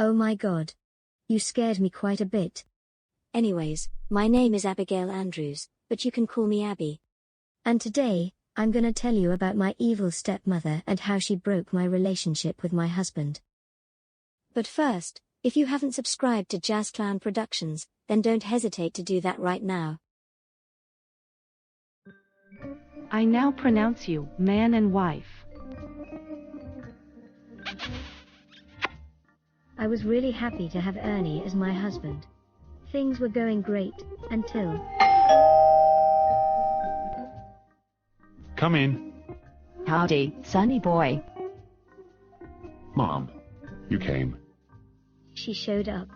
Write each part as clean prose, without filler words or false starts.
Oh my god. You scared me quite a bit. Anyways, my name is Abigail Andrews, but you can call me Abby. And today, I'm gonna tell you about my evil stepmother and how she broke my relationship with my husband. But first, if you haven't subscribed to Jazz Clown Productions, then don't hesitate to do that right now. I now pronounce you man and wife. I was really happy to have Ernie as my husband. Things were going great, until... Come in. Howdy, sonny boy. Mom, you came. she showed up.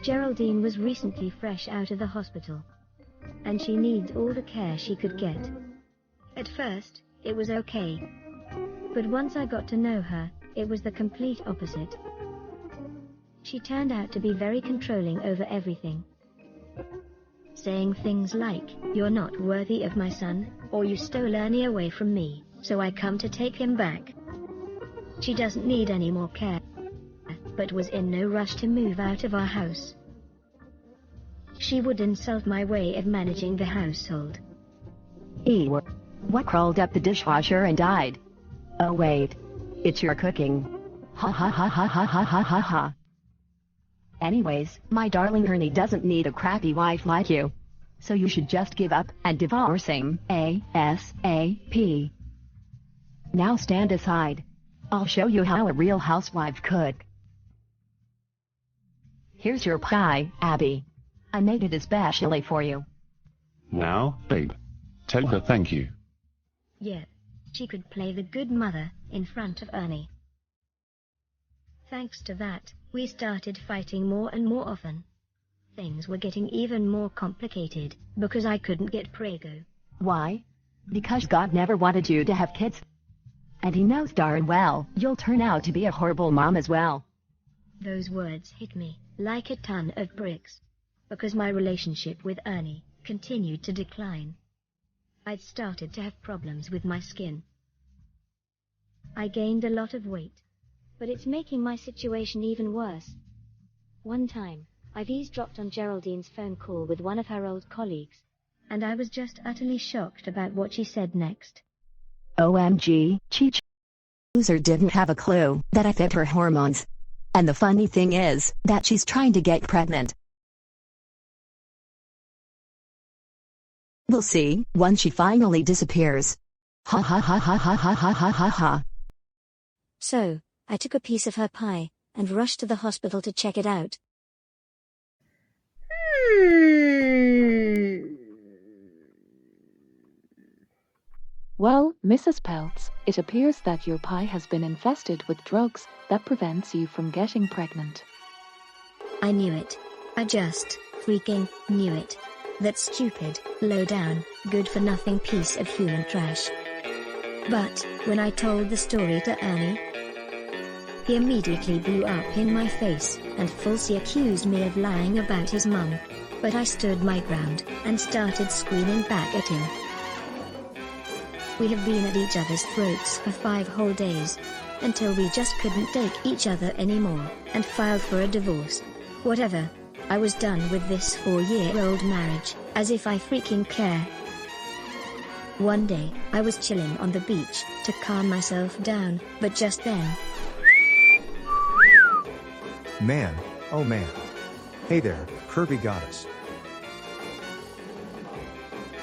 Geraldine was recently fresh out of the hospital, and she needs all the care she could get. At first, it was okay. But once I got to know her, it was the complete opposite. She turned out to be very controlling over everything. Saying things like, "You're not worthy of my son," or "You stole Ernie away from me, so I come to take him back." She doesn't need any more care, but was in no rush to move out of our house. She would insult my way of managing the household. What crawled up the dishwasher and died? Oh wait. It's your cooking. Ha ha ha ha ha ha ha ha ha. Anyways, my darling Ernie doesn't need a crappy wife like you. So you should just give up and divorce him ASAP. Now stand aside. I'll show you how a real housewife cook. Here's your pie, Abby. I made it especially for you. Now, babe, tell her thank you. Yeah, she could play the good mother in front of Ernie. Thanks to that, we started fighting more and more often. Things were getting even more complicated because I couldn't get prego. Why? Because God never wanted you to have kids. And he knows darn well you'll turn out to be a horrible mom as well. Those words hit me like a ton of bricks, because my relationship with Ernie continued to decline. I'd started to have problems with my skin. I gained a lot of weight, but it's making my situation even worse. One time, I've eavesdropped on Geraldine's phone call with one of her old colleagues, and I was just utterly shocked about what she said next. OMG, Cheech. Loser didn't have a clue that I fit her hormones. And the funny thing is that she's trying to get pregnant. We'll see once she finally disappears. Ha ha ha ha ha ha ha ha ha ha. So, I took a piece of her pie and rushed to the hospital to check it out. Well, Mrs. Peltz, it appears that your pie has been infested with drugs that prevents you from getting pregnant. I knew it. I just freaking knew it. That stupid, low-down, good-for-nothing piece of human trash. But, when I told the story to Ernie, he immediately blew up in my face and falsely accused me of lying about his mum. But I stood my ground and started screaming back at him. We have been at each other's throats for 5 whole days, until we just couldn't take each other anymore, and filed for a divorce. Whatever. I was done with this 4-year-old marriage, as if I freaking care. One day, I was chilling on the beach to calm myself down, but just then... Man, oh man. Hey there, Kirby Goddess.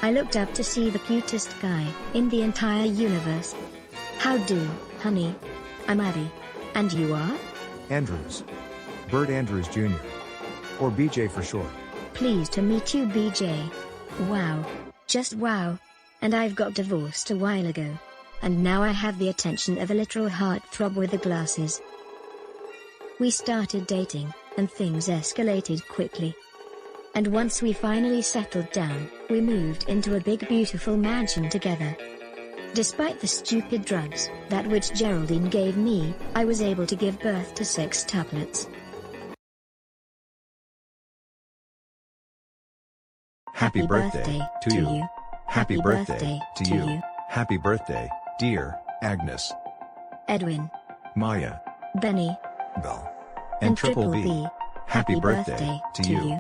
I looked up to see the cutest guy in the entire universe. How do, honey? I'm Abby. And you are? Andrews. Bert Andrews Jr. Or BJ for short. Pleased to meet you, BJ. Wow. Just wow. And I've got divorced a while ago. And now I have the attention of a literal heartthrob with the glasses. We started dating, and things escalated quickly. And once we finally settled down, we moved into a big beautiful mansion together. Despite the stupid drugs, that which Geraldine gave me, I was able to give birth to 6 tuplets. Happy birthday to you. Happy birthday to you. Happy birthday, dear Agnes. Edwin. Maya. Benny. Bell. and triple B. Happy birthday to you.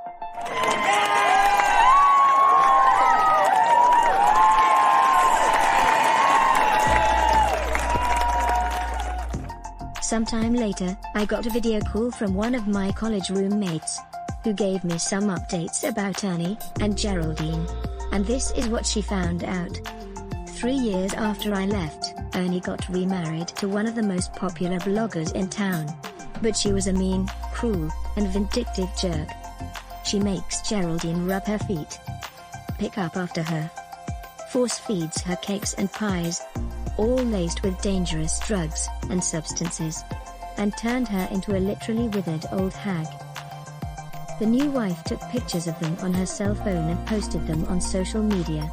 Sometime later, I got a video call from one of my college roommates, who gave me some updates about Ernie and Geraldine. And this is what she found out. 3 years after I left, Ernie got remarried to one of the most popular bloggers in town. But she was a mean, cruel, and vindictive jerk. She makes Geraldine rub her feet, pick up after her, force feeds her cakes and pies, all laced with dangerous drugs and substances, and turned her into a literally withered old hag. The new wife took pictures of them on her cell phone and posted them on social media.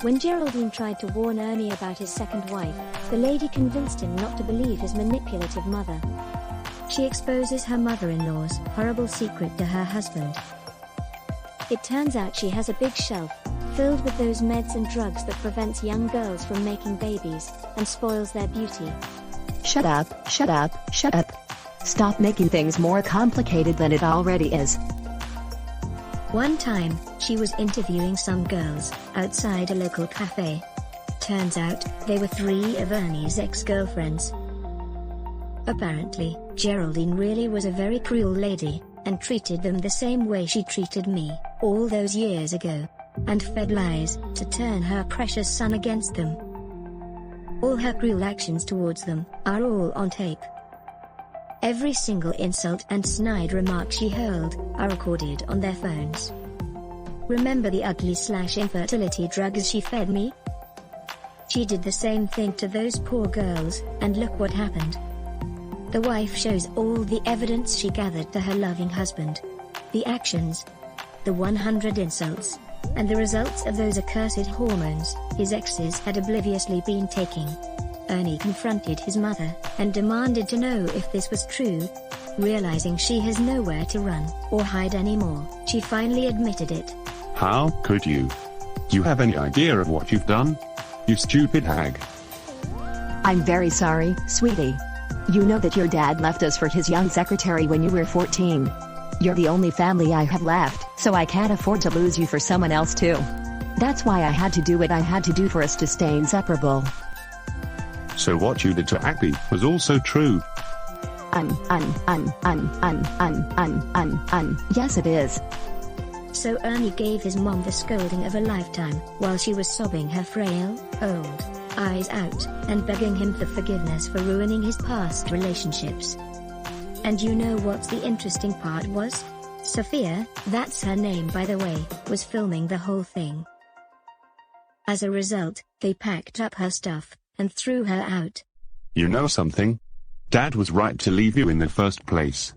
When Geraldine tried to warn Ernie about his second wife, the lady convinced him not to believe his manipulative mother. She exposes her mother-in-law's horrible secret to her husband. It turns out she has a big shelf, filled with those meds and drugs that prevents young girls from making babies, and spoils their beauty. Shut up, shut up, shut up. Stop making things more complicated than it already is. One time, she was interviewing some girls outside a local cafe. Turns out, they were 3 of Ernie's ex-girlfriends. Apparently, Geraldine really was a very cruel lady, and treated them the same way she treated me, all those years ago, and fed lies to turn her precious son against them. All her cruel actions towards them are all on tape. Every single insult and snide remark she hurled are recorded on their phones. Remember the ugly/infertility drugs she fed me? She did the same thing to those poor girls, and look what happened. The wife shows all the evidence she gathered to her loving husband. The actions, the 100 insults, and the results of those accursed hormones his exes had obliviously been taking. Ernie confronted his mother, and demanded to know if this was true. Realizing she has nowhere to run or hide anymore, she finally admitted it. How could you? Do you have any idea of what you've done? You stupid hag. I'm very sorry, sweetie. You know that your dad left us for his young secretary when you were 14. You're the only family I have left, so I can't afford to lose you for someone else too. That's why I had to do what I had to do for us to stay inseparable. So what you did to Abby was also true. Yes it is. So Ernie gave his mom the scolding of a lifetime, while she was sobbing her frail, old eyes out, and begging him for forgiveness for ruining his past relationships. And you know what's the interesting part was? Sophia, that's her name by the way, was filming the whole thing. As a result, they packed up her stuff and threw her out. You know something? Dad was right to leave you in the first place.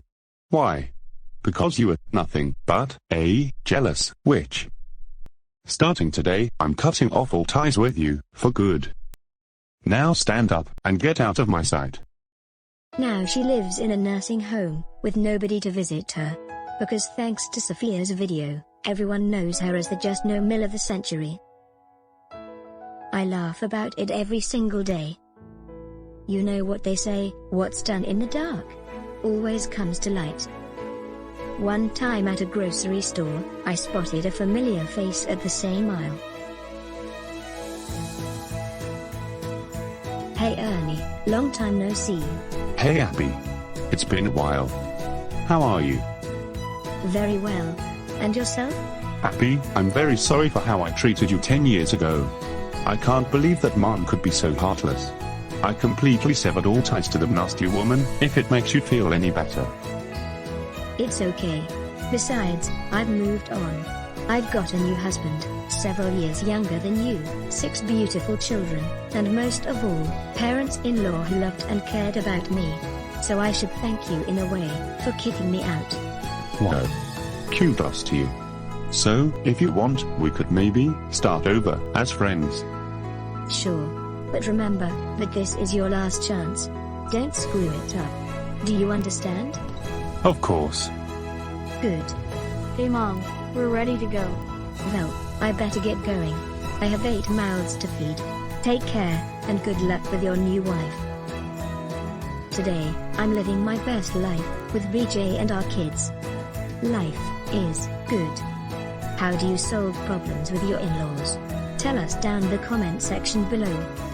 Why? Because you were nothing but a jealous witch. Starting today, I'm cutting off all ties with you, for good. Now stand up and get out of my sight. Now she lives in a nursing home, with nobody to visit her. Because thanks to Sophia's video, everyone knows her as the Just No Mill of the century. I laugh about it every single day. You know what they say, what's done in the dark always comes to light. One time at a grocery store, I spotted a familiar face at the same aisle. Hey Ernie, long time no see. Hey Abby. It's been a while. How are you? Very well. And yourself? Abby, I'm very sorry for how I treated you 10 years ago. I can't believe that Mom could be so heartless. I completely severed all ties to the nasty woman, if it makes you feel any better. It's okay. Besides, I've moved on. I've got a new husband, several years younger than you, 6 beautiful children, and most of all, parents-in-law who loved and cared about me. So I should thank you in a way, for kicking me out. Whoa. Kudos to you. So, if you want, we could maybe start over as friends. Sure. But remember that this is your last chance. Don't screw it up. Do you understand? Of course. Good. Hey Mom, we're ready to go. Well, I better get going. I have 8 mouths to feed. Take care, and good luck with your new wife. today, I'm living my best life, with VJ and our kids. Life is good. How do you solve problems with your in-laws? Tell us down the comment section below.